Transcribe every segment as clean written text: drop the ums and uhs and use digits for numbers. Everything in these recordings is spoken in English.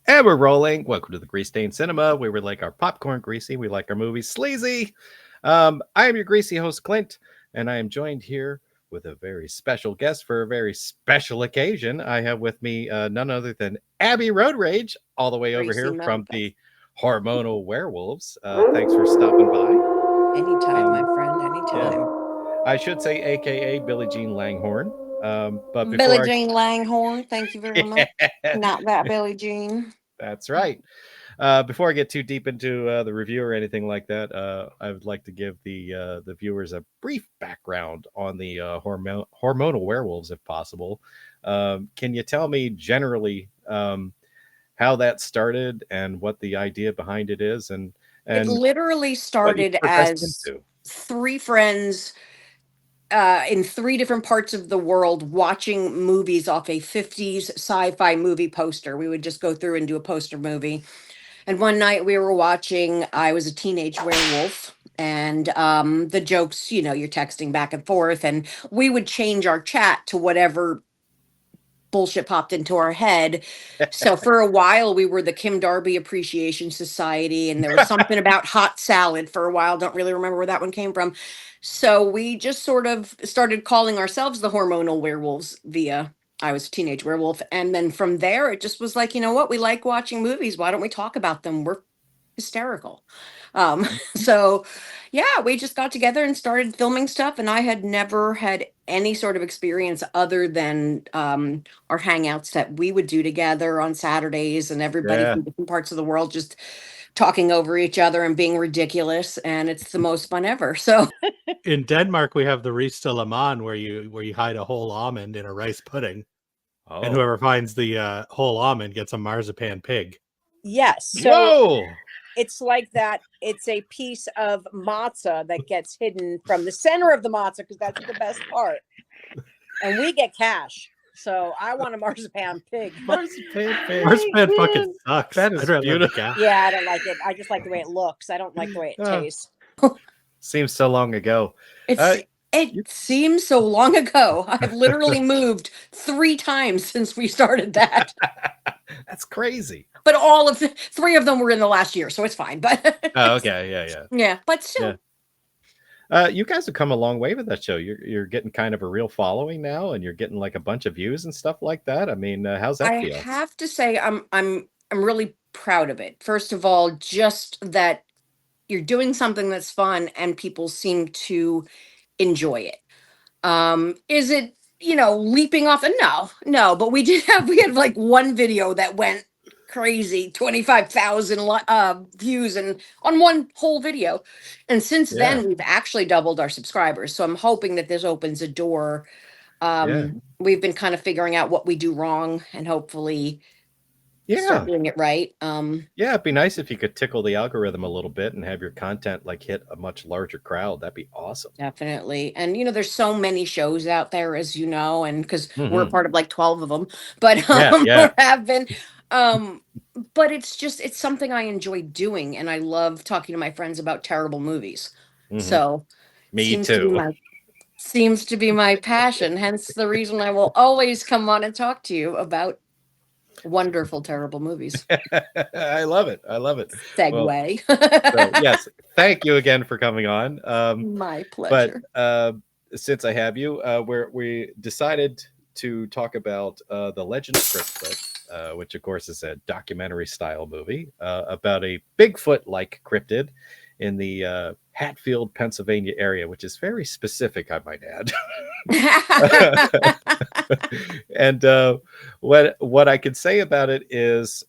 And we're rolling. Welcome to the Grease Stain Cinema, where we like our popcorn greasy, we like our movies sleazy. I am your greasy host, Clint, and I am joined here with a very special guest for a very special occasion. I have with me none other than Abbe Roadrage, all the way over Greasy here from mouth. the Hormonal Werewolves. Thanks for stopping by. Anytime, my friend, Yeah, anytime. I should say a.k.a. Billie Jean Langhorne. But Billie before I, Jean Langhorne, thank you very much. yeah, Not that Billie Jean. that's right. Before I get too deep into the review or anything like that, I would like to give the viewers a brief background on the hormonal werewolves, if possible. Can you tell me generally how that started and what the idea behind it is, It and literally what you started progressed as into? three friends in three different parts of the world watching movies off a 50s sci-fi movie poster. We would just go through and do a poster movie. And one night we were watching I Was a Teenage Werewolf. And the jokes, you're texting back and forth, and we would change our chat to whatever bullshit popped into our head. So for a while we were the Kim Darby Appreciation Society, and there was something about hot salad for a while. Don't really remember where that one came from. So we just sort of started calling ourselves the Hormonal Werewolves via I Was a Teenage Werewolf. And then from there it just was like, you know what? We like watching movies. Why don't we talk about them? We're hysterical. So yeah, we just got together and started filming stuff, and I had never had any sort of experience other than our hangouts that we would do together on Saturdays, and everybody Yeah, from different parts of the world just talking over each other and being ridiculous, and it's the most fun ever. So In Denmark, we have the Ris de la Man, where you hide a whole almond in a rice pudding, and oh, whoever finds the whole almond gets a marzipan pig. Yes. So whoa, it's like that. It's a piece of matzah that gets hidden from the center of the matzah because that's the best part. And we get cash. So I want a marzipan pig. marzipan pig. Marzipan fucking sucks. That is I'd rather have a beautiful. cow. Yeah, I don't like it. I just like the way it looks. I don't like the way it Oh, tastes. seems so long ago. it's Uh, it you, seems so long ago. I've literally moved 3 times since we started that. that's crazy. But all of the three of them were in the last year, so it's fine. But Oh, okay, yeah. yeah, but Yeah. still. You guys have come a long way with that show. You're getting kind of a real following now, and you're getting like a bunch of views and stuff like that. I mean, how's that I feel? have to say I'm really proud of it. First of all, just that you're doing something that's fun and people seem to enjoy it. Is it, leaping off? No, but we had like one video that went crazy, 25,000 views and on one whole video. And since Yeah, then we've actually doubled our subscribers. So I'm hoping that this opens a door. yeah, We've been kind of figuring out what we do wrong and hopefully start yeah, doing it right. yeah. It'd be nice if you could tickle the algorithm a little bit and have your content like hit a much larger crowd. That'd be awesome. Definitely. And there's so many shows out there, as you know, and because we're a Hmm. part of like 12 of them, but Yeah, yeah. or have been. Um, but it's something I enjoy doing, and I love talking to my friends about terrible movies. Hmm. So Me seems to be too. my passion, hence the reason I will always come on and talk to you about wonderful terrible movies. I love it. I love it. Well, Segue. so yes, thank you again for coming on. My But pleasure. since I have you, we decided to talk about the Legend of Crickfoot, which of course is a documentary style movie about a Bigfoot-like cryptid in the Hatfield, Pennsylvania area, which is very specific, I might add. And what I could say about it is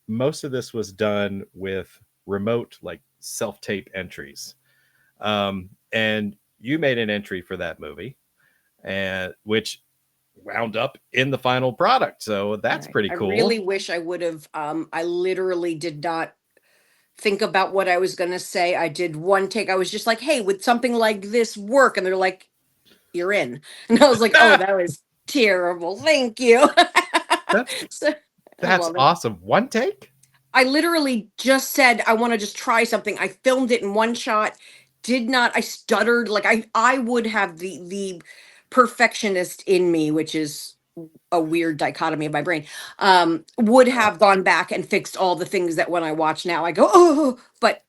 most of this was done with remote, like self tape entries. And you made an entry for that movie, and which wound up in the final product. So that's Right. pretty I cool. really wish I would have. I literally did not think about what I was going to say. I did one take. I was just like, hey, would something like this work? And they're like, you're in. And I was like, oh, that was terrible. Thank you. That's So, I that's love it. awesome. One take? I literally just said, I want to just try something. I filmed it in one shot. Did not, I stuttered. Like I would have the perfectionist in me, which is a weird dichotomy of my brain, would have gone back and fixed all the things that when I watch now, I go, oh, but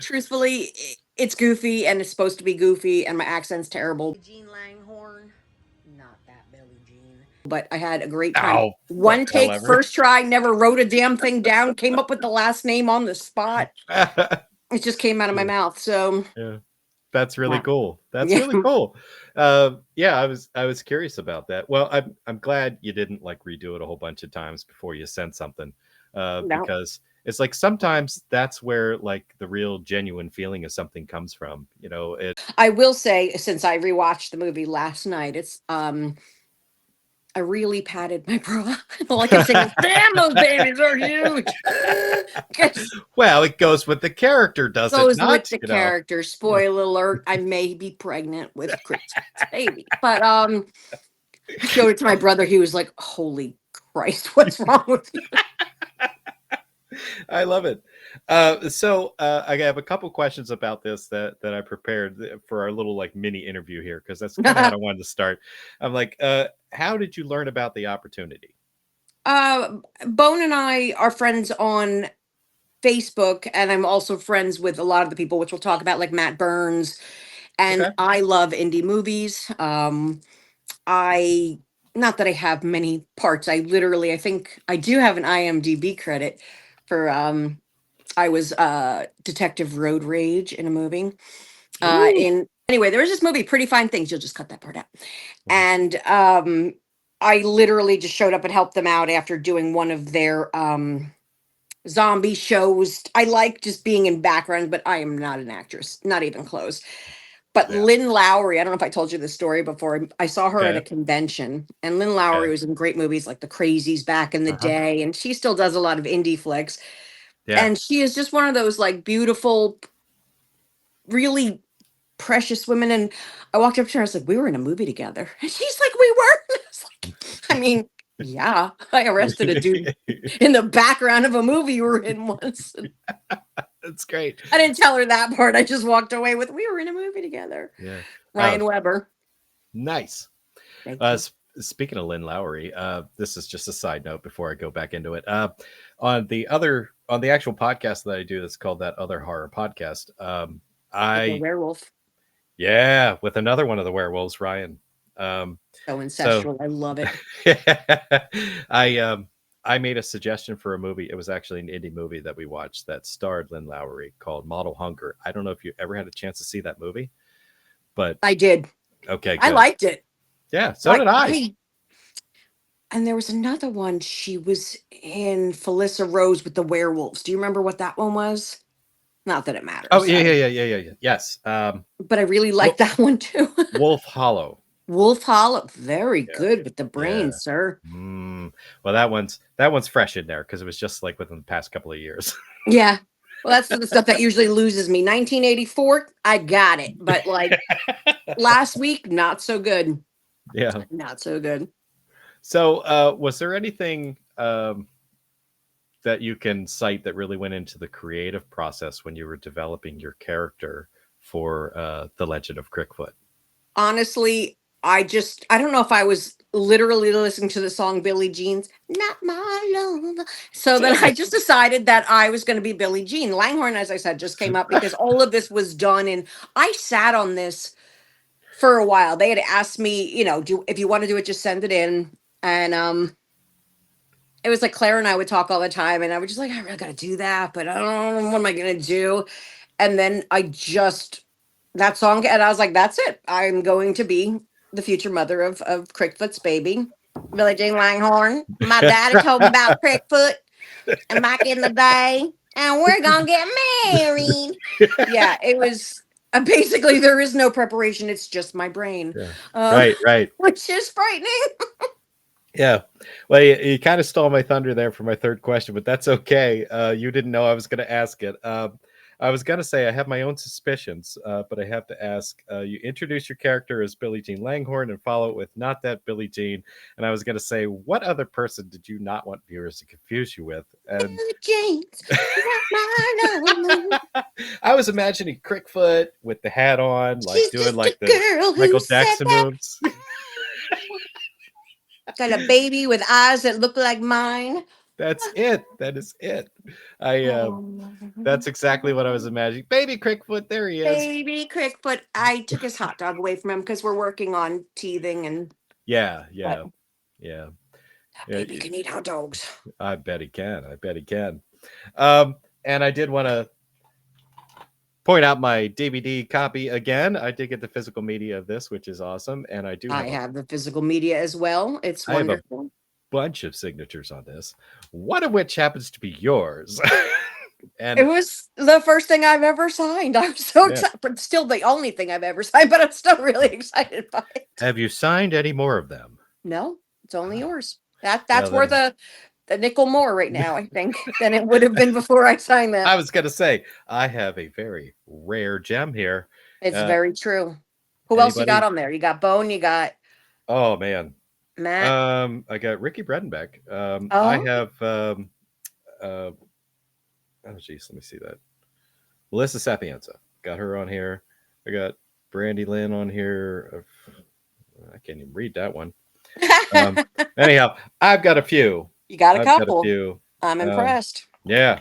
truthfully, it's goofy and it's supposed to be goofy and my accent's terrible. Jean Langhorne, not that Billie Jean. But I had a great time. Ow, One take, whatever. first try, never wrote a damn thing down, came up with the last name on the spot. It just came out of my mouth. So yeah. That's really cool. That's Yeah. really cool. Yeah, I was curious about that. Well, I'm glad you didn't like redo it a whole bunch of times before you sent something, No. because it's like sometimes that's where like the real genuine feeling of something comes from. You know, I will say, since I rewatched the movie last night, it's I really patted my bra. All I can say is, damn, those babies are huge. Well, it goes with the character, does Goes it not? with the character. Spoiler alert, I may be pregnant with Crickfoot's baby. But I showed it to my brother. He was like, holy Christ, what's wrong with you? I love it. So I have a couple questions about this that I prepared for our little like mini interview here, because that's kind of how I wanted to start. I'm like, how did you learn about the opportunity? Bone and I are friends on Facebook, and I'm also friends with a lot of the people, which we'll talk about, like Matt Burns. And Okay. I love indie movies. I not that I have many parts. I think I do have an IMDb credit for I was Detective Road Rage in a movie. Anyway, there was this movie, Pretty Fine Things. You'll just cut that part out. And I literally just showed up and helped them out after doing one of their zombie shows. I like just being in background, but I am not an actress, not even close. But Lynn Lowry, I don't know if I told you this story before. I saw her at a convention, and Lynn Lowry was in great movies like The Crazies back in the day, and she still does a lot of indie flicks. Yeah. And she is just one of those like beautiful, really precious women. And I walked up to her, I was like, we were in a movie together. And she's like, we were. And I was like, I mean, yeah, I arrested a dude in the background of a movie you were in once. That's great. I didn't tell her that part. I just walked away with, we were in a movie together. Yeah. Ryan Weber. Nice. Thank you. Speaking of Lynn Lowry, this is just a side note before I go back into it. On the actual podcast that I do, that's called That Other Horror Podcast. The werewolf. Yeah, with another one of the werewolves, Ryan. So ancestral. I love it. I made a suggestion for a movie. It was actually an indie movie that we watched that starred Lynn Lowry called Model Hunger. I don't know if you ever had a chance to see that movie, but I did. Okay, good. I liked it. Yeah, so did I. And there was another one. She was in Felissa Rose with the werewolves. Do you remember what that one was? Not that it matters. Oh, yeah. Yes. But I really liked that one too. Wolf Hollow. Wolf Hollow. Very good with the brain, sir. Well, that one's fresh in there because it was just like within the past couple of years. Yeah. Well, that's the stuff that usually loses me. 1984, I got it. But like last week, not so good. Yeah. Not so good. So was there anything that you can cite that really went into the creative process when you were developing your character for The Legend of Crickfoot? Honestly, I don't know if I was literally listening to the song Billie Jean's Not My Love. So then I just decided that I was going to be Billie Jean. Langhorne, as I said, just came up because all of this was done. And I sat on this for a while. They had asked me, if you want to do it, just send it in. And it was like Claire and I would talk all the time. And I was just like, I really got to do that. But I don't know, what am I going to do? And then that song, and I was like, that's it. I'm going to be the future mother of Crickfoot's baby, Billie Jean Langhorne. My daddy told me about Crickfoot and back in the day, and we're gonna get married. Yeah, it was basically there is no preparation. It's just my brain. Yeah. Right. Which is frightening. Yeah. Well, you kind of stole my thunder there for my third question, but that's okay. You didn't know I was going to ask it. I was going to say I have my own suspicions, but I have to ask, you introduce your character as Billie Jean Langhorne and follow it with Not That Billie Jean. And I was going to say, what other person did you not want viewers to confuse you with? And I was imagining Crickfoot with the hat on, like doing like the Michael Jackson moves. Got a baby with eyes that look like mine. That's it. That is it. I Oh. That's exactly what I was imagining. Baby Crickfoot, there he is. Baby Crickfoot. I took his hot dog away from him because we're working on teething and Yeah, but yeah. that Yeah, baby can eat hot dogs. I bet he can. I bet he can. And I did want to point out my DVD copy again. I did get the physical media of this, which is awesome. And I do I have the physical media as well. It's I have a wonderful. bunch of signatures on this, one of which happens to be yours. And It was the first thing I've ever signed. I was so Yeah. excited, but still the only thing I've ever signed, but I'm still really excited by it. have you signed any more of them? No, it's only Ah. yours. That's Well, worth a nickel more right now, I think, than it would have been before I signed that. I was going to say, I have a very rare gem here. It's uh, very true. Who else you got anybody? on there? You got Bone, you got Oh, man. Matt. I got Ricky Bredenbeck. I Oh. have oh geez, let me see that. Melissa Sapienza. Got her on here. I got Brandy Lynn on here. I can't even read that one. Anyhow, I've got a few. You got a I've got a couple. few. I'm impressed. Yeah.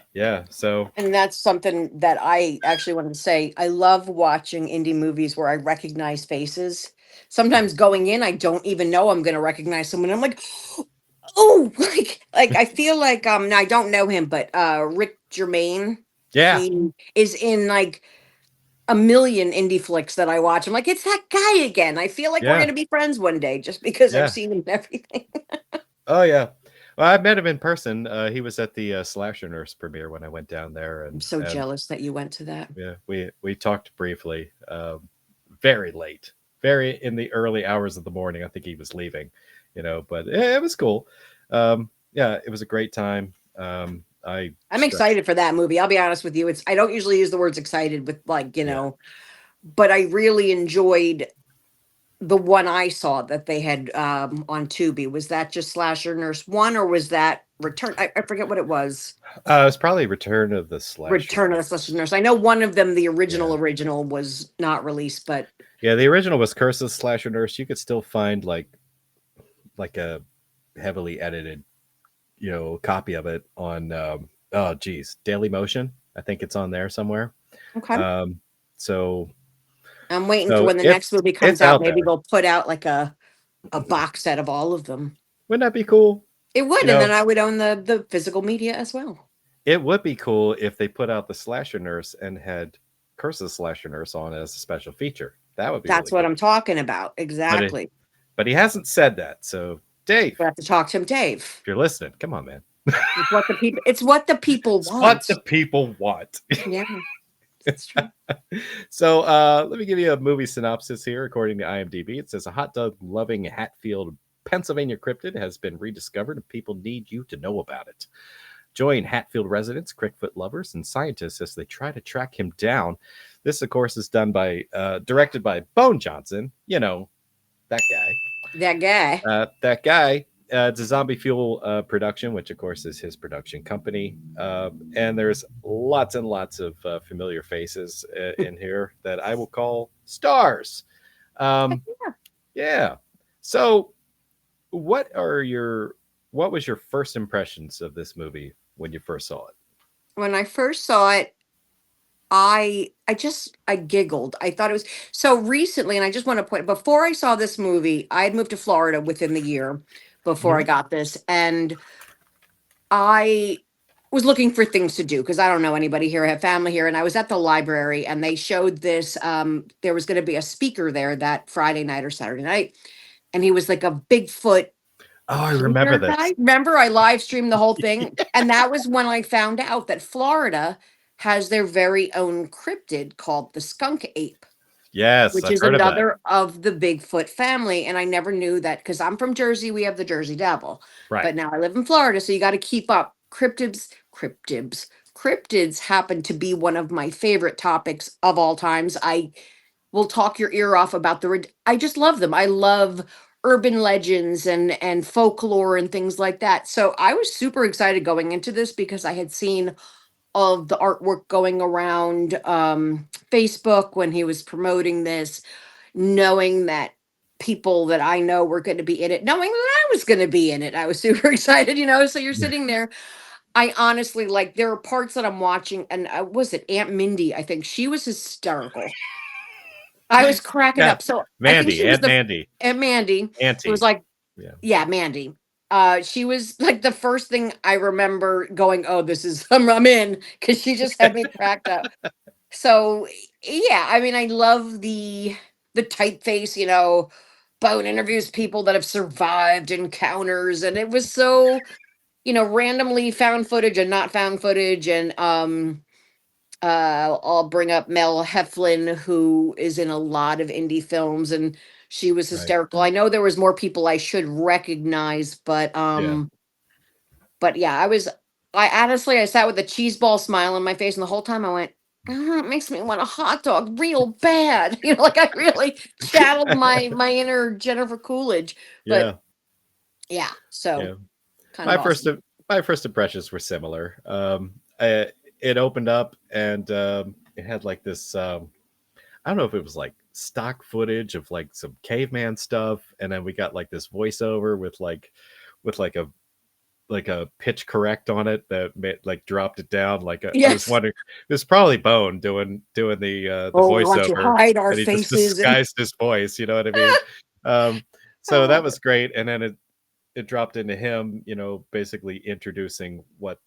So And that's something that I actually wanted to say. I love watching indie movies where I recognize faces. Sometimes going in, I don't even know I'm going to recognize someone. I'm like, oh, like I feel like now I don't know him, but Rick Germain, yeah, he is in like a million indie flicks that I watch. I'm like, it's that guy again. I feel like we're Yeah. going to be friends one day just because Yeah. I've seen him in everything. Oh yeah. Well, I met him in person. He was at the Slasher Nurse premiere when I went down there, and I'm so jealous that you went to that. Yeah, we talked briefly. Very late, very in the early hours of the morning. I think he was leaving, but it was cool. Yeah, it was a great time. I'm excited for that movie. I'll be honest with you. I don't usually use the words excited with Yeah. but I really enjoyed the one I saw that they had on Tubi. Was that just Slasher Nurse 1 or was that Return? I forget what it was. It was probably Return of the Slasher. Return of the Slasher Nurse. I know one of them, the original was not released, but Yeah, the original was Curse of the Slasher Nurse. You could still find like a heavily edited, copy of it on oh geez, Daily Motion. I think it's on there somewhere. okay. So I'm waiting so for when the it's- next movie comes it's out. out Maybe there. they'll put out like a box set of all of them. Wouldn't that be cool? It would, You and know- then I would own the physical media as well. It would be cool if they put out the Slasher Nurse and had Curse of the Slasher Nurse on as a special feature. That would be. That's really what cool. I'm talking about. Exactly. But he hasn't said that. So Dave, We have to talk to him, Dave. if you're listening, come on, man. It's what the people. It's what the people It's want. what the people want. Yeah, that's true. So let me give you a movie synopsis here. According to IMDb, it says a hot dog loving Hatfield, Pennsylvania cryptid has been rediscovered and people need you to know about it. Join Hatfield residents, Crickfoot lovers, and scientists as they try to track him down. This, of course, is directed by Bone Johnson. That guy. That guy. It's a Zombie Fuel production, which, of course, is his production company. And there's lots and lots of familiar faces in here that I will call stars. Yeah. So what was your first impressions of this movie when you first saw it? When I first saw it, I giggled. I thought it was so recently, and I just want to point before I saw this movie, I had moved to Florida within the year before I got this, and I was looking for things to do because I don't know anybody here. I have family here, and I was at the library, and they showed this. There was going to be a speaker there that Friday night or Saturday night, and he was like a Bigfoot. Oh, I remember this. Remember, I live streamed the whole thing, and that was when I found out that Florida has their very own cryptid called the skunk ape. Yes, which I've is heard another of the Bigfoot family. And I never knew that because I'm from Jersey. We have the Jersey Devil. Right. But now I live in Florida. So you got to keep up. Cryptids happen to be one of my favorite topics of all times. I will talk your ear off about I just love them. I love urban legends and folklore and things like that. So I was super excited going into this because I had seen of the artwork going around Facebook when he was promoting this, knowing that people that I know were going to be in it, knowing that I was going to be in it. I was super excited, so you're sitting there. I honestly, like, there are parts that I'm watching, and was it Aunt Mindy? I think she was hysterical. I was cracking Yeah. up. So I think Mandy, she was Aunt Mandy. Aunt Mandy. It was Auntie. like, Yeah. yeah, Mandy. She was like the first thing I remember going, oh, this is I'm in, because she just had me cracked up. So yeah, I mean, I love the typeface, Bone interviews people that have survived encounters, and it was so, randomly found footage and not found footage. And I'll bring up Mel Heflin, who is in a lot of indie films, and she was Right. hysterical. I know there was more people I should recognize, but Yeah. yeah, I sat with a cheese ball smile on my face, and the whole time I went, it makes me want a hot dog real bad. Like I really channeled my inner Jennifer Coolidge. Yeah. But yeah, so Yeah. kind My of awesome. first impressions were similar. It opened up and it had like this. I don't know if it was like stock footage of like some caveman stuff, and then we got like this voiceover with like a pitch correct on it that like dropped it down. Like I was Yes. wondering, it was probably Bone doing the We want to voiceover, hide our and he just faces and disguised his voice. You know what I mean? So that was great, and then it dropped into him, basically introducing what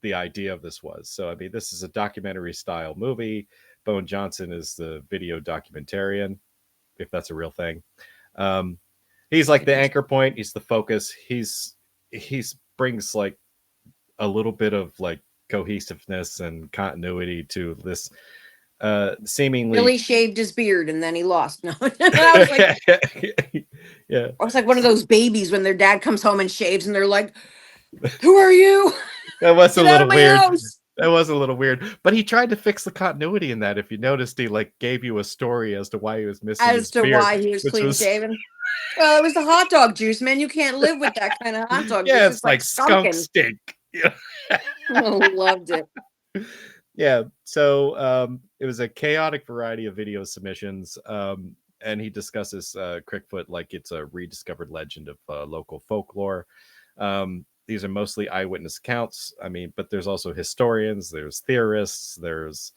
the idea of this was. So I mean, this is a documentary style movie. Bone Johnson is the video documentarian, if that's a real thing. He's like the anchor point. He's the focus. He's brings like a little bit of like cohesiveness and continuity to this seemingly Billy shaved his beard and then he lost. No, I was like, yeah, I was like one of those babies when their dad comes home and shaves, and they're like, "Who are you? that was Get a out little of my weird. house!" That was a little weird, but he tried to fix the continuity in that. If you noticed, he like gave you a story as to why he was missing As his to beard, why he was which clean was shaven. Well, it was the hot dog juice, man. You can't live with that kind of hot dog juice. yeah, It's it's like like skunk skunking. stink. Yeah. Oh, loved it. Yeah, so it was a chaotic variety of video submissions, and he discusses Crickfoot like it's a rediscovered legend of local folklore. These are mostly eyewitness accounts. I mean, but there's also historians, there's theorists, there's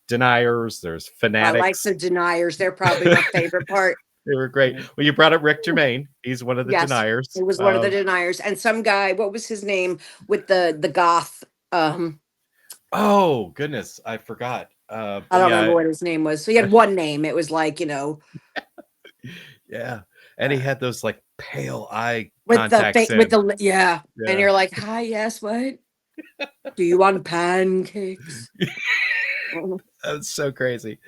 deniers, there's I like fanatics. the deniers. They're probably my favorite part. They were great. Well, you brought up Rick Germain. He's one of the Yes, deniers. it was one of the deniers, and some guy. What was his name with the goth? Oh goodness, I forgot. I don't remember what his name was. So he had one name. It was like, yeah, and he had those like pale eye with contacts the yeah. And Yeah. you're like, hi, yes, what? Do you want pancakes? That's so crazy.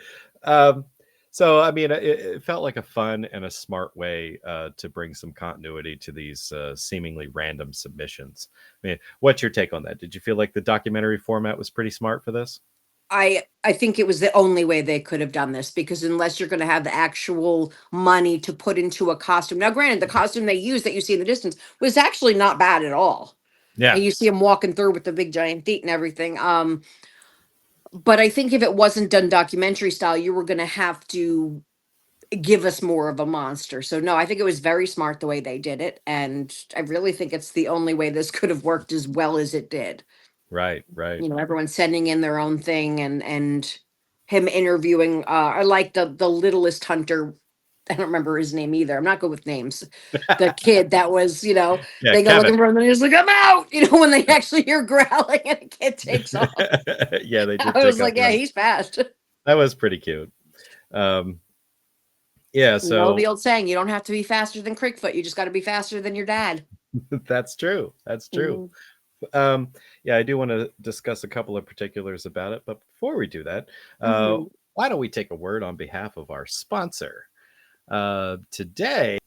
So I mean, it felt like a fun and a smart way to bring some continuity to these seemingly random submissions. I mean, what's your take on that? Did you feel like the documentary format was pretty smart for this? I think it was the only way they could have done this, because unless you're going to have the actual money to put into a costume. Now, granted, the costume they used that you see in the distance was actually not bad at all. Yeah, And you see him walking through with the big giant feet and everything. But I think if it wasn't done documentary style, you were going to have to give us more of a monster. So no, I think it was very smart the way they did it, and I really think it's the only way this could have worked as well as it did. right. Everyone sending in their own thing, and him interviewing. I like the littlest hunter. I don't remember his name either. I'm not good with names. The kid that was, Yeah, they go Kevin. looking for him and he's like, I'm out. When they actually hear growling and a kid takes off. Yeah, they did. I was take like, off yeah, running. he's fast. That was pretty cute. Yeah, so The old saying, you don't have to be faster than Crickfoot. You just got to be faster than your dad. that's true. That's true. Yeah, I do want to discuss a couple of particulars about it, but before we do that, why don't we take a word on behalf of our sponsor? Today,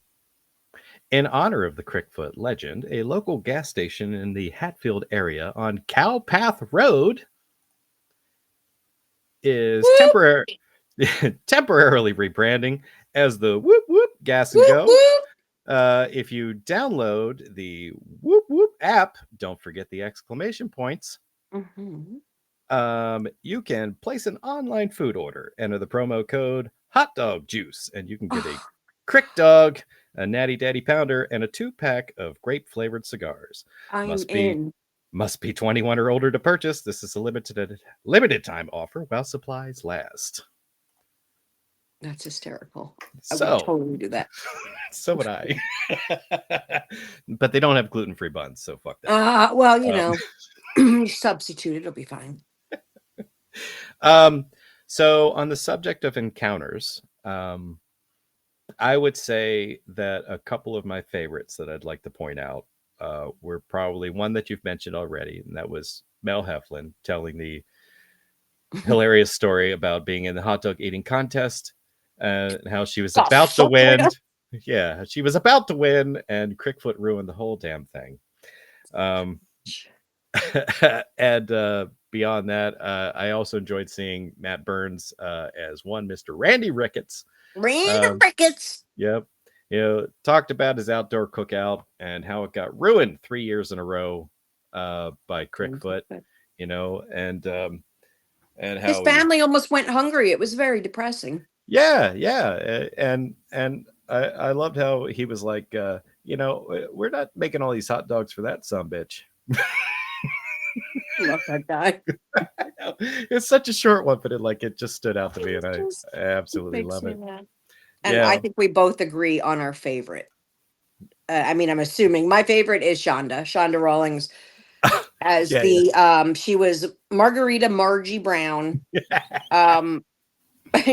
in honor of the Crickfoot legend, a local gas station in the Hatfield area on Cowpath Road is temporarily rebranding as the Whoop Whoop Gas and Go. If you download the Whoop Whoop app, don't forget the exclamation points. You can place an online food order, enter the promo code hot dog juice, and you can get a Crick dog a Natty Daddy Pounder, and a 2-pack of grape-flavored cigars. I'm Must be in. Must be 21 or older to purchase. This is a limited time offer while supplies last. That's hysterical. I would So, totally do that. so would I. But they don't have gluten-free buns, so fuck that. Well, you know, substitute, it'll be fine. So on the subject of encounters, I would say that a couple of my favorites that I'd like to point out were probably one that you've mentioned already, and that was Mel Heflin telling the hilarious story about being in the hot dog eating contest and how she was about to win. Yeah, she was about to win, and Crickfoot ruined the whole damn thing. And beyond that, I also enjoyed seeing Matt Burns as one Mr. Randy Ricketts. Randy Ricketts. Yep. Talked about his outdoor cookout and how it got ruined 3 years in a row by Crickfoot, and how his family almost went hungry. It was very depressing. Yeah. And I loved how he was like, we're not making all these hot dogs for that sumbitch. Love that guy. It's such a short one, but it just stood out to me, and I absolutely love it. And I think we both agree on our favorite. I'm assuming my favorite is Shonda Rawlings as she was Margarita Margie Brown.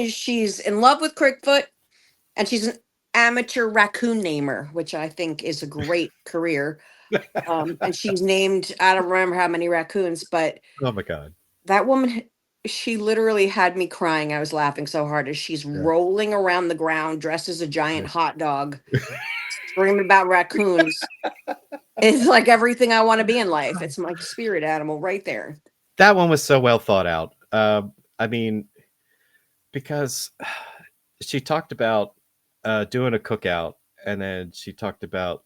She's in love with Crickfoot, and she's an amateur raccoon namer, which I think is a great career. And she's named, I don't remember how many raccoons, but oh my God, that woman, she literally had me crying. I was laughing so hard as she's rolling around the ground dressed as a giant hot dog, screaming about raccoons. It's like everything I want to be in life. It's my spirit animal right there. That one was so well thought out. Because she talked about doing a cookout, and then she talked about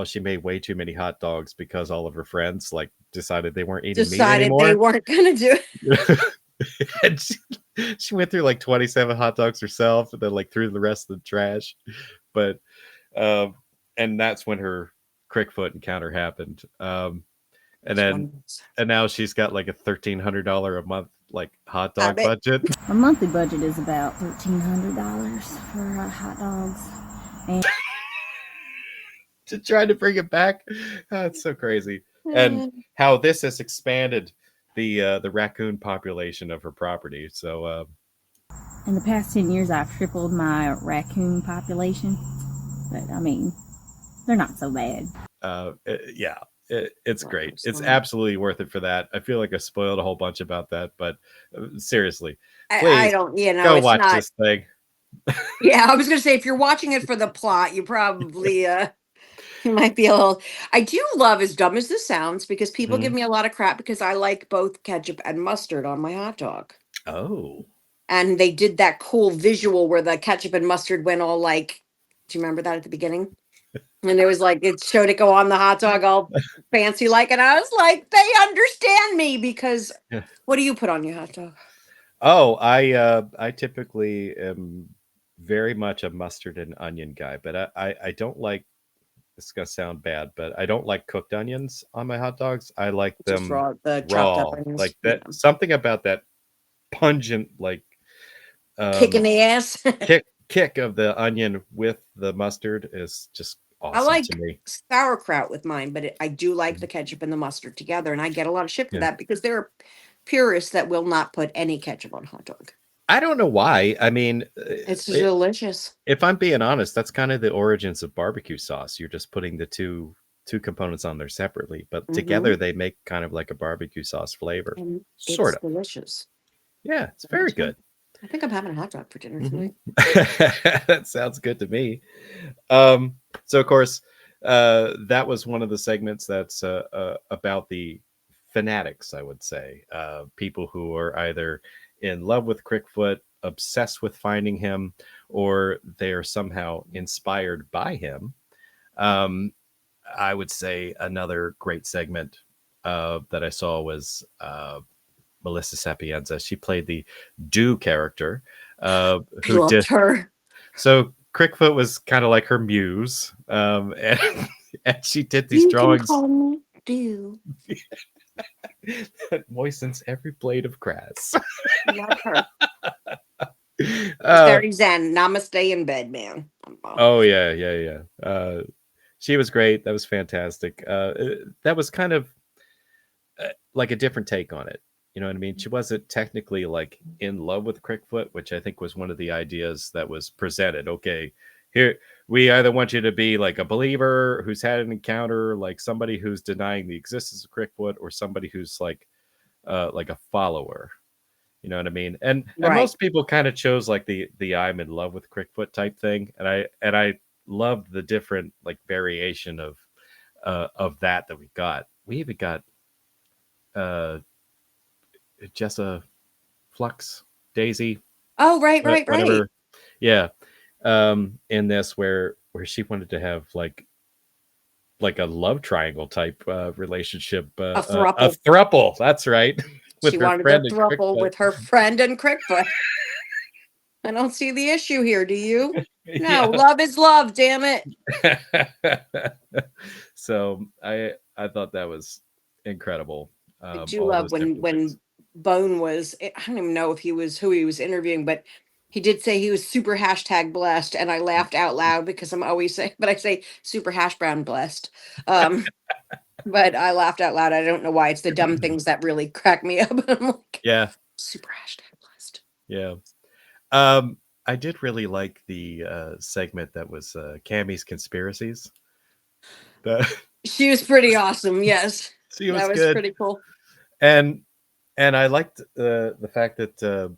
she made way too many hot dogs because all of her friends decided they weren't eating meat anymore. They weren't gonna do it. And she went through 27 hot dogs herself, and then threw the rest of the trash. But and that's when her Crickfoot encounter happened. And now she's got a $1,300 a month hot dog budget. My monthly budget is about $1,300 for hot dogs. And to try to bring it back, it's so crazy. And how this has expanded the raccoon population of her property. So in the past 10 years, I've tripled my raccoon population. But they're not so bad. It's great. It's absolutely worth it for that. I feel like I spoiled a whole bunch about that, but seriously, please I don't, go watch this thing. Yeah, I was gonna say, if you're watching it for the plot, you probably you might be a little. I do love, as dumb as this sounds, because people give me a lot of crap because I like both ketchup and mustard on my hot dog. Oh. And they did that cool visual where the ketchup and mustard went all do you remember that at the beginning? And it was it showed it go on the hot dog all fancy and I was like, they understand me, because what do you put on your hot dog? Oh, I typically am very much a mustard and onion guy, but I don't like, it's gonna sound bad, but I don't like cooked onions on my hot dogs. I like them raw, chopped up onions. That something about that pungent kick in the ass kick of the onion with the mustard is just awesome. I like to me. sauerkraut with mine, but I do like the ketchup and the mustard together, and I get a lot of shit for that because there are purists that will not put any ketchup on hot dog. I don't know why. It's delicious. If I'm being honest, that's kind of the origins of barbecue sauce. You're just putting the two components on there separately, but together they make kind of like a barbecue sauce flavor. And sort of delicious. Yeah, it's very good. I think I'm having a hot dog for dinner tonight. That sounds good to me. So of course, that was one of the segments that's about the fanatics, I would say. People who are either in love with Crickfoot, obsessed with finding him, or they are somehow inspired by him. I would say another great segment that I saw was Melissa Sapienza. She played the Do character. Who did her. So Crickfoot was kind of like her muse, and and she did these You drawings can call me Dew. that moistens every blade of grass. Love her. She's Uh, very zen. Namaste in bed, man. oh yeah. She was great. That was fantastic. That was kind of like a different take on it. You know what I mean? She wasn't technically like in love with Crickfoot, which I think was one of the ideas that was presented. Okay, here we either want you to be like a believer who's had an encounter, like somebody who's denying the existence of Crickfoot, or somebody who's like a follower. You know what I mean? And Right. most people kind of chose like the I'm in love with Crickfoot type thing, and I loved the different like variation of that we got. We even got Jessa Flux, Daisy, Oh, right. whatever. Yeah. In this where she wanted to have like a love triangle type relationship. A A throuple. That's right. She wanted a throuple with her friend and Crickfoot. I don't see the issue here, do you? No, Yeah. love is love, damn it. So I thought that was incredible. I do all love those different when things. Bone was, I don't even know if he was who he was interviewing, but he did say he was super #blessed, and I laughed out loud because I'm always saying, but I say super hash brown blessed. But I laughed out loud. I don't know why. It's the dumb things that really crack me up. I'm like, Yeah. super #blessed. Yeah. I did really like the segment that was Cammy's conspiracies. She was pretty awesome. Yes, She was that was good. pretty cool. And I liked the fact that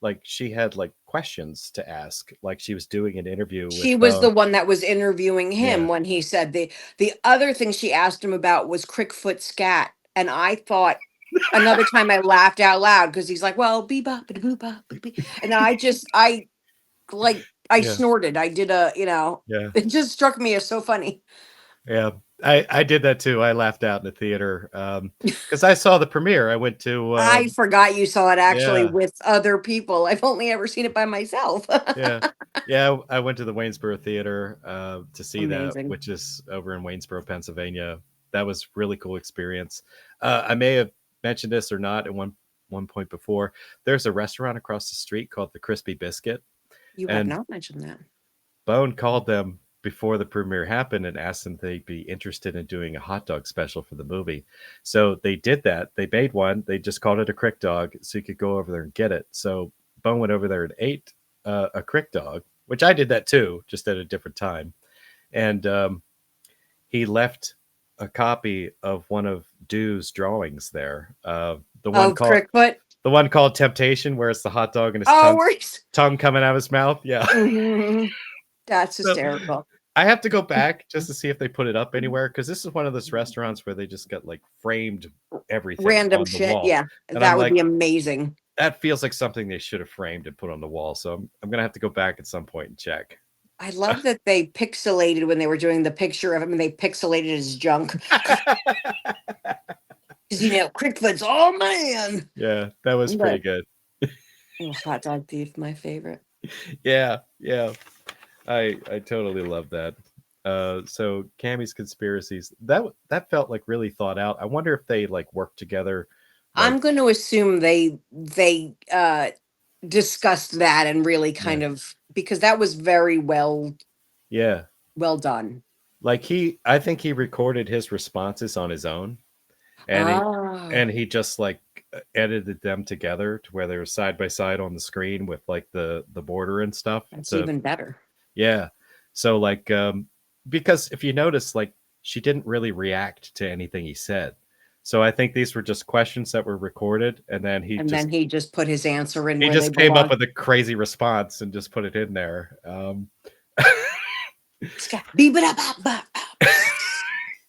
like she had like questions to ask, like she was doing an interview. She with was the one that was interviewing him Yeah. when he said the other thing she asked him about was Crickfoot scat, and I thought another time I laughed out loud because he's like, well, bebop, boop, beep, and I Yeah. snorted. I did Yeah. it just struck me as so funny. Yeah. I did that too. I laughed out in the theater because I saw the premiere. I went to I forgot you saw it actually yeah. with other people. I've only ever seen it by myself. Yeah. I went to the Waynesboro Theater to see Amazing. that, which is over in Waynesboro, Pennsylvania. That was really cool experience. I may have mentioned this or not at one point before. There's a restaurant across the street called the Crispy Biscuit. You have And not mentioned that. Bone called them before the premiere happened and asked them if they'd be interested in doing a hot dog special for the movie. So they did that. They made one. They just called it a Crick Dog, so you could go over there and get it. So Bone went over there and ate a Crick Dog, which I did that too, just at a different time. And he left a copy of one of Dew's drawings there. The one called Crickfoot. The one called Temptation, where it's the hot dog and his tongue coming out of his mouth. Yeah. Mm-hmm. That's So, hysterical. I have to go back just to see if they put it up anywhere, because this is one of those restaurants where they just got like framed everything Random on the shit. wall. Yeah. And That I'm would like, be amazing. that feels like something they should have framed and put on the wall. So I'm gonna have to go back at some point and check. I love that they pixelated when they were doing the picture of him, and they pixelated his junk. Because Crickfoot's, oh man. Yeah, that was pretty good. Hot dog thief, my favorite. Yeah. I totally love that. So Cammy's conspiracies, that felt like really thought out. I wonder if they like worked together. I'm going to assume they discussed that and really kind of, because that was very well done. Like I think he recorded his responses on his own, and he just like edited them together to where they were side by side on the screen with like the border and stuff. That's even better. Yeah. So like because if you notice, like she didn't really react to anything he said. So I think these were just questions that were recorded, and then he just put his answer in. He just came up with a crazy response and just put it in there.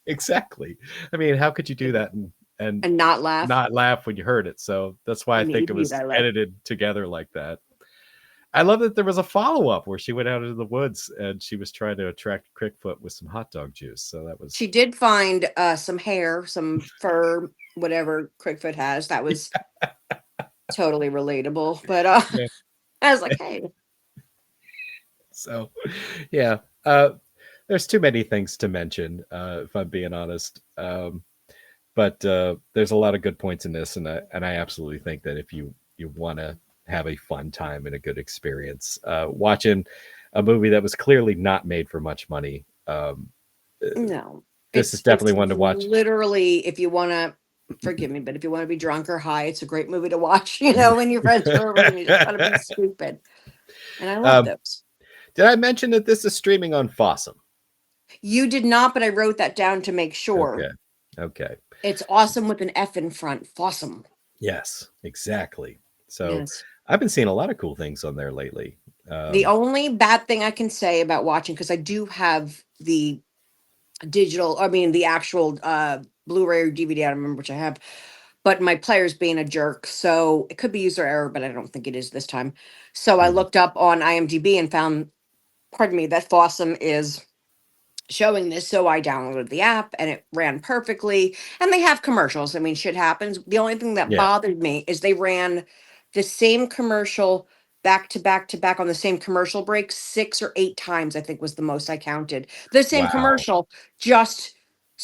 Exactly. I mean, how could you do that and not laugh? Not laugh when you heard it. So that's why I think it was edited together like that. I love that there was a follow-up where she went out into the woods and she was trying to attract Crickfoot with some hot dog juice. So that was... She did find some hair, some fur, whatever Crickfoot has. That was totally relatable. But I was like, hey. So, yeah, there's too many things to mention, if I'm being honest. But there's a lot of good points in this, and I absolutely think that if you want to have a fun time and a good experience, watching a movie that was clearly not made for much money, No, this is it's definitely one to watch. literally, if you want to, forgive me, but if you want to be drunk or high, it's a great movie to watch. You know, when your friends are over and you just want to be stupid. And I love Um, those. Did I mention that this is streaming on Fawesome? You did not, but I wrote that down to make sure. Okay. Okay. It's awesome with an F in front. Fawesome. Yes, exactly. So Yes. I've been seeing a lot of cool things on there lately. The only bad thing I can say about watching, because I do have the digital, I mean, the actual Blu-ray or DVD, I don't remember which I have, but my player's being a jerk. So it could be user error, but I don't think it is this time. So I Mhm. looked up on IMDb and found, pardon me, that Fawesome is showing this. So I downloaded the app and it ran perfectly. And they have commercials. I mean, shit happens. The only thing that Yeah. bothered me is they ran the same commercial back to back to back on the same commercial break 6 or 8 times, I think was the most I counted. The same Wow. commercial just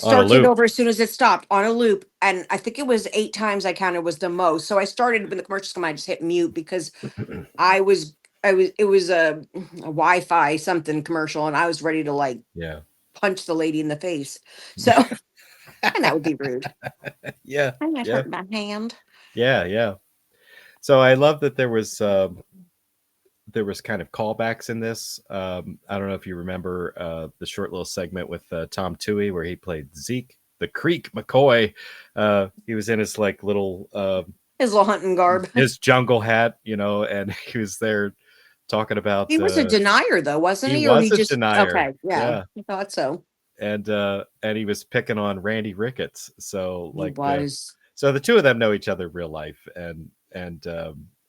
On a started loop. over as soon as it stopped on a loop. And I think it was 8 times I counted was the most. So I started when the commercials come, I just hit mute because it was a Wi-Fi something commercial and I was ready to like Yeah. punch the lady in the face. So, and that would be rude. Yeah. I might Yeah. hurt my hand. Yeah. Yeah. So I love that there was kind of callbacks in this. I don't know if you remember the short little segment with Tom Toohey where he played Zeke the Creek McCoy. He was in his like little His little hunting garb. his jungle hat, you know, and he was there talking about. He was a denier though, wasn't he? Or was he a just denier. okay? Yeah, Yeah. I thought so. And he was picking on Randy Ricketts. So He like was. so the two of them know each other in real life, and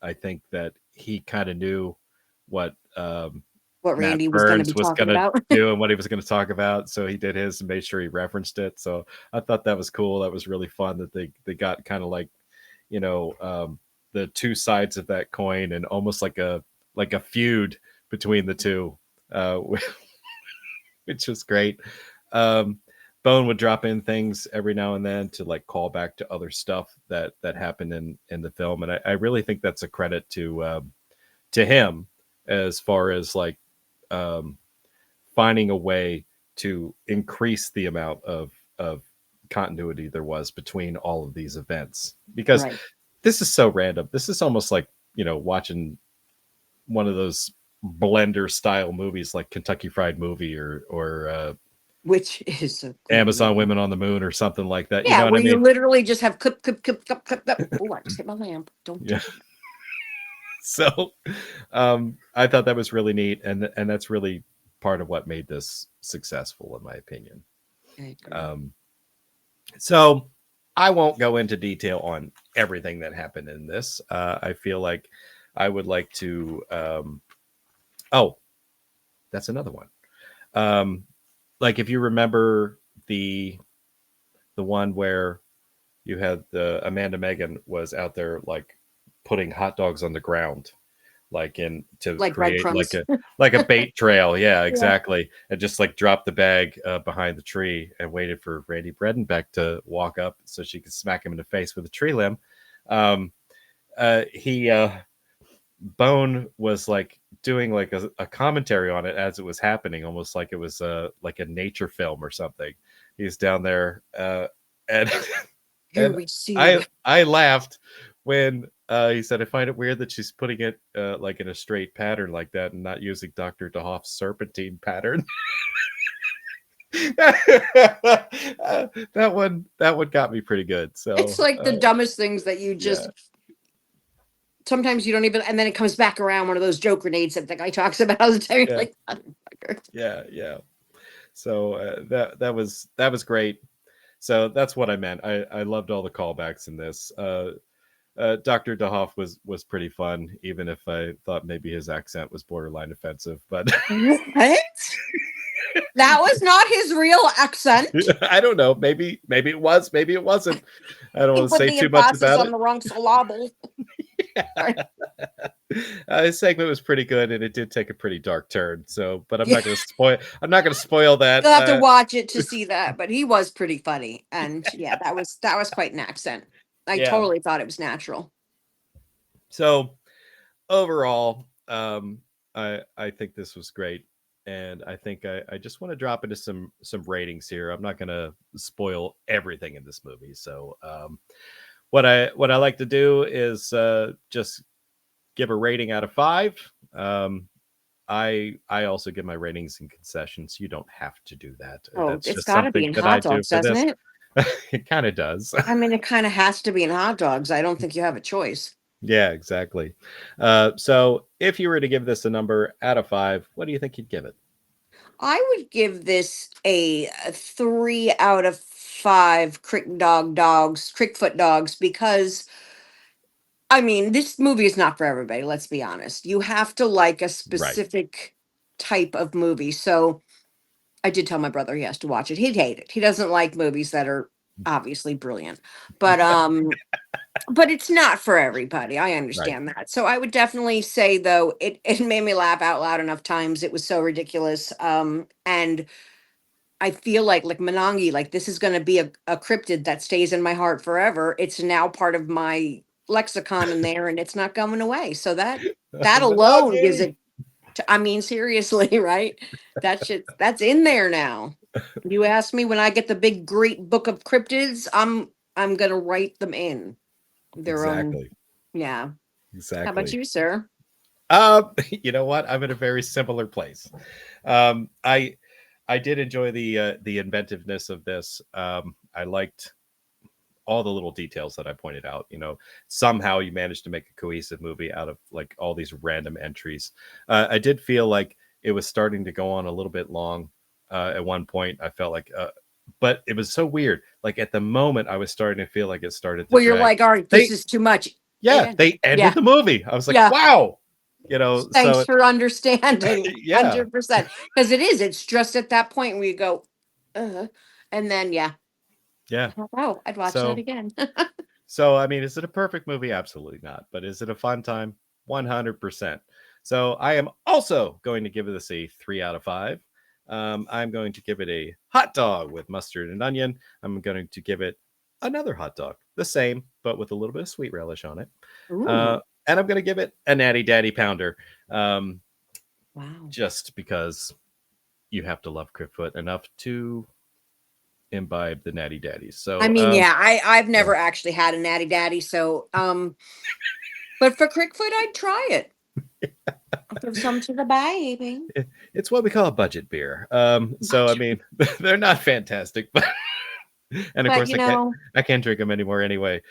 I think that he kind of knew what What Matt Randy was going to Burns be was talking going to about. do and what he was going to talk about. So he did his and made sure he referenced it. So I thought that was cool. That was really fun that they got kind of like, you know, the two sides of that coin and almost like a feud between the two, which was great. Bone would drop in things every now and then to like call back to other stuff that happened in the film, and I really think that's a credit to him as far as like finding a way to increase the amount of continuity there was between all of these events, because Right. this is so random. This is almost like, you know, watching one of those blender style movies like Kentucky Fried Movie or Which is a great Amazon movie. Women on the Moon or something like that. Yeah, You know what where I you mean? literally just have clip, clip, clip, clip, clip, clip. Oh, I just hit my lamp. Don't do Yeah. it. So I thought that was really neat, and that's really part of what made this successful, in my opinion. I agree. So I won't go into detail on everything that happened in this. I feel like I would like to. Oh, that's another one. Like if you remember the one where you had the Amanda Megan was out there like putting hot dogs on the ground, like in to Like create breadcrumbs. like a bait trail. Yeah, exactly. And just like dropped the bag behind the tree and waited for Randy Bredenbeck to walk up so she could smack him in the face with a tree limb. He Bone was like doing like a commentary on it as it was happening, almost like it was like a nature film or something. He's down there and Here and we see. I laughed when he said, I find it weird that she's putting it like in a straight pattern like that and not using Dr. DeHoff's serpentine pattern. That one got me pretty good. So It's like the dumbest things that you just sometimes you don't even, and then it comes back around, one of those joke grenades that the guy talks about all the time. You're like, motherfucker. Yeah. So that was great. So that's what I meant. I loved all the callbacks in this. Dr. DeHoff was pretty fun, even if I thought maybe his accent was borderline offensive. But What? That was not his real accent. I don't know. Maybe it was. Maybe it wasn't. I don't He want to put say the too much emphasis about on it. the wrong syllable. His segment was pretty good, and it did take a pretty dark turn. So, but I'm Yeah. not going to spoil. I'm not going to spoil that. You'll have to watch it to see that, but he was pretty funny, and yeah, that was quite an accent. I Yeah. totally thought it was natural. So, overall, I think this was great, and I think I just want to drop into some ratings here. I'm not going to spoil everything in this movie. So, what I like to do is just give a rating out of 5. I also give my ratings in concessions. You don't have to do that. Oh, That's it's just got to be something in that I hot do dogs, for doesn't this. it? It kind of does. I mean, it kind of has to be in hot dogs. I don't think you have a choice. Yeah, exactly. So if you were to give this a number out of 5, what do you think you'd give it? I would give this a 3 out of 5 Crickfoot dogs, because I mean, this movie is not for everybody, let's be honest. You have to like a Right. specific type of movie. So I did tell my brother he has to watch it. He'd hate it. He doesn't like movies that are obviously brilliant. But it's not for everybody. I Right. understand that. So I would definitely say, though, it made me laugh out loud enough times. It was so ridiculous. And I feel like Monangi, like this is going to be a cryptid that stays in my heart forever. It's now part of my lexicon in there, and it's not going away. So that alone gives Monogamy! it. I mean, seriously, right? That's in there now. You ask me when I get the big great book of cryptids, I'm gonna write them in their own. Exactly. Yeah. How about Exactly. you, sir? You know what? I'm in a very similar place. I did enjoy the inventiveness of this. I liked all the little details that I pointed out. You know, somehow you managed to make a cohesive movie out of like all these random entries. I did feel like it was starting to go on a little bit long. At one point, I felt like, but it was so weird. Like at the moment, I was starting to feel like it started to Well, you're drag. like, all right, They- this is too much. Yeah, And- they ended yeah. the movie. I was like, Yeah. wow. You know, Thanks so for understanding. Yeah. 100%. Because it's just at that point where you go, and then yeah. oh, I'd watch So- that again. So, I mean, is it a perfect movie? Absolutely not. But is it a fun time? 100%. So, I am also going to give this a 3 out of 5. I'm going to give it a hot dog with mustard and onion. I'm going to give it another hot dog, the same, but with a little bit of sweet relish on it. Ooh, And I'm going to give it a Natty Daddy Pounder, wow. just because you have to love Crickfoot enough to imbibe the Natty Daddies. So, I mean, yeah, I've never actually had a natty daddy, so but for Crickfoot, I'd try it. I'll give some to the baby. It's what we call a budget beer. So I mean, they're not fantastic, but and of But course I can't drink them anymore anyway.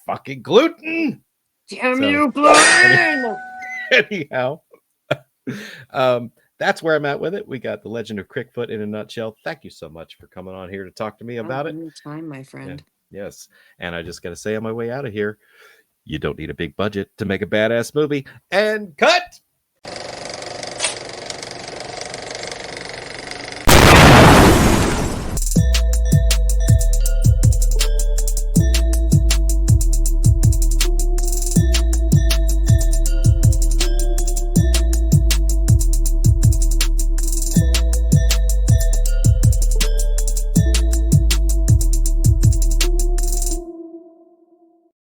Fucking gluten. Damn So- you, gluten! Anyhow, that's where I'm at with it. We got the Legend of Crickfoot in a nutshell. Thank you so much for coming on here to talk to me about it. Time, my friend. Yes, and I just got to say on my way out of here, you don't need a big budget to make a badass movie. And cut.